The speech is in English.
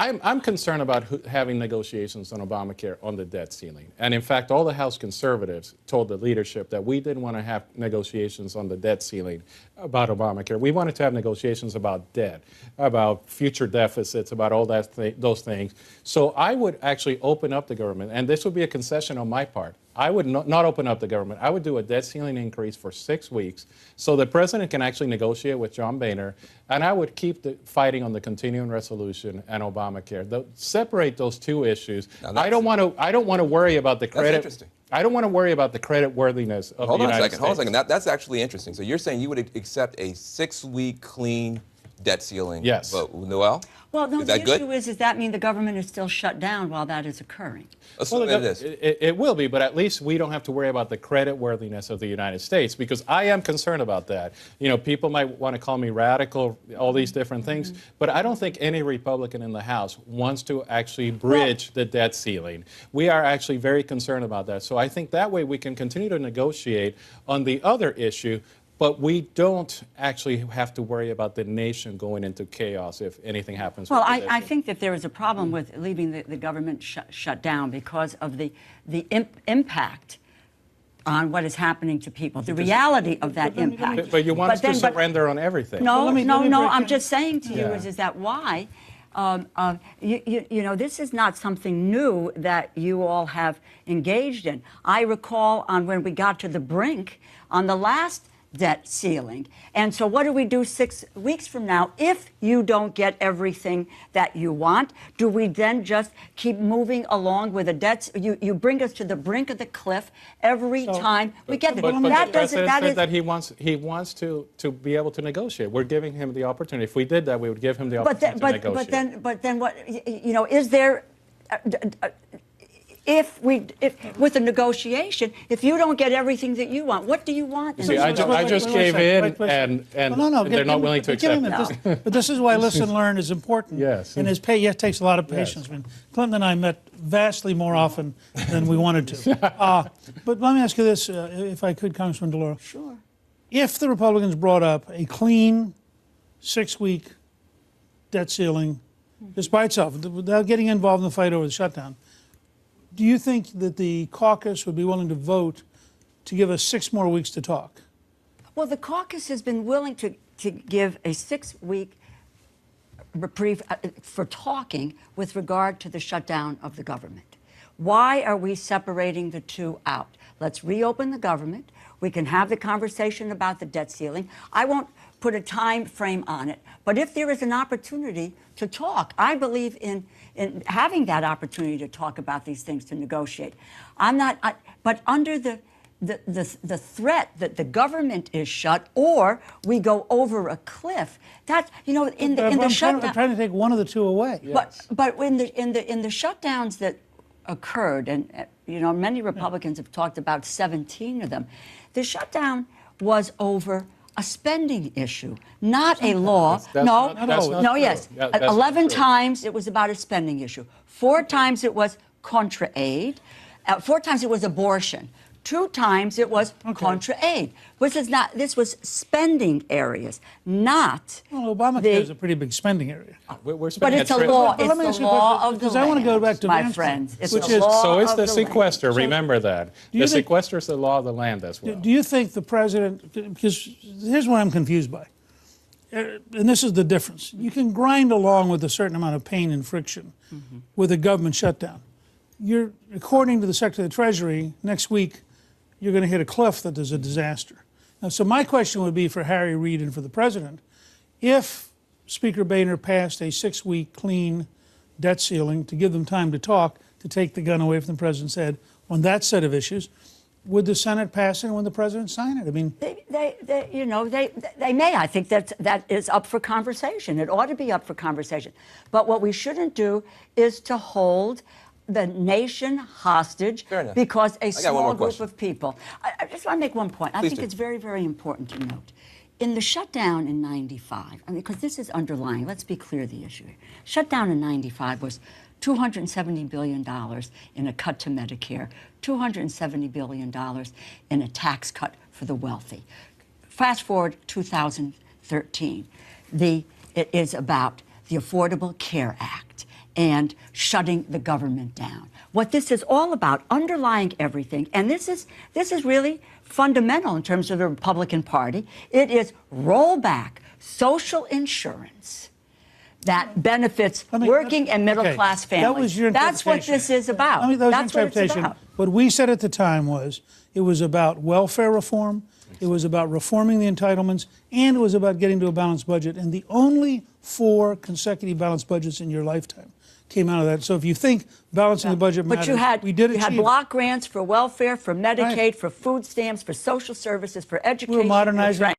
I'm concerned about having negotiations on Obamacare on the debt ceiling. And in fact, all the House conservatives told the leadership that we didn't want to have negotiations on the debt ceiling about Obamacare. We wanted to have negotiations about debt, about future deficits, about all those things. So I would actually open up the government, and this would be a concession on my part. I would not open up the government. I would do a debt ceiling increase for 6 weeks so the president can actually negotiate with John Boehner, and I would keep fighting on the continuing resolution and Obamacare. Separate those two issues. I don't want to worry about the credit. That's interesting. I don't want to worry about the credit worthiness of the United States. Hold on a second. That's actually interesting. So you're saying you would accept a 6-week clean debt ceiling vote? Noel? Well, no, the issue is, does that mean the government is still shut down while that is occurring? Well, it is. It will be, but at least we don't have to worry about the credit worthiness of the United States, because I am concerned about that. You know, people might want to call me radical, all these different things, but I don't think any Republican in the House wants to actually bridge the debt ceiling. We are actually very concerned about that. So I think that way we can continue to negotiate on the other issue, but we don't actually have to worry about the nation going into chaos if anything happens. Well, I think that there is a problem with leaving the government shut down because of the impact on what is happening to people, the reality of that impact. But you want us to surrender on everything. No, I'm just saying to you is that why, you know, this is not something new that you all have engaged in. I recall when we got to the brink on the last debt ceiling. And so what do we do 6 weeks from now if you don't get everything that you want? Do we then just keep moving along with the debts? You bring us to the brink of the cliff every time we get there. But the president said that he wants to be able to negotiate. We're giving him the opportunity. If we did that, we would give him the opportunity to negotiate. But then what, you know, is there... If with a negotiation, if you don't get everything that you want, what do you want? See, I just gave in, and they're not willing to accept it. But this is why listen and learn is important. Yes. And it takes a lot of patience. I mean, Clinton and I met vastly more often than we wanted to. But let me ask you this, if I could, Congressman DeLauro. Sure. If the Republicans brought up a clean 6-week debt ceiling, just by itself, without getting involved in the fight over the shutdown, do you think that the caucus would be willing to vote to give us 6 more weeks to talk? Well, the caucus has been willing to give a 6-week reprieve for talking with regard to the shutdown of the government. Why are we separating the two out? Let's reopen the government. We can have the conversation about the debt ceiling. I won't put a time frame on it, but if there is an opportunity to talk, I believe in having that opportunity to talk about these things, to negotiate. But under the threat that the government is shut or we go over a cliff, that's, you know, in the shutdown. I'm trying to take one of the two away. Yes. But in the shutdowns that occurred, and you know, many Republicans have talked about 17 of them, the shutdown was over a spending issue, not a law. Yes. 11 times it was about a spending issue. 4 times it was contra aid. 4 times it was abortion. 2 times it was contra aid. This was spending areas, not. Well, Obamacare is a pretty big spending area. But it's a law. It's the law of the land. I want to go back to my friends. It's which the law so is of the the sequester. Land. Remember that. The sequester is the law of the land as well. Do you think the president? Because here's what I'm confused by, and this is the difference. You can grind along with a certain amount of pain and friction with a government shutdown. According to the Secretary of the Treasury, next week you're going to hit a cliff that is a disaster. Now, so my question would be for Harry Reid and for the president, if Speaker Boehner passed a 6-week clean debt ceiling to give them time to talk, to take the gun away from the president's head on that set of issues, would the Senate pass it when the president sign it? I mean, they may. I think that is up for conversation. It ought to be up for conversation. But what we shouldn't do is to hold the nation hostage because a small group of people. I just want to make one point. I think it's very, very important to note. In the shutdown in 95, I mean, because this is underlying, let's be clear the issue here. Shutdown in 95 was $270 billion in a cut to Medicare, $270 billion in a tax cut for the wealthy. Fast forward 2013, it is about the Affordable Care Act and shutting the government down. What this is all about, underlying everything, and this is really fundamental in terms of the Republican Party, it is roll back social insurance that benefits working and middle-class families. That was your interpretation. That's what this is about. That was That's your what it's interpretation. about. What we said at the time was it was about welfare reform, it was about reforming the entitlements, and it was about getting to a balanced budget. And the only 4 consecutive balanced budgets in your lifetime came out of that. So if you think balancing the budget matters, But we did you had achieve it. block grants for welfare, for Medicaid, Right. for food stamps, for social services, for education. We're modernizing.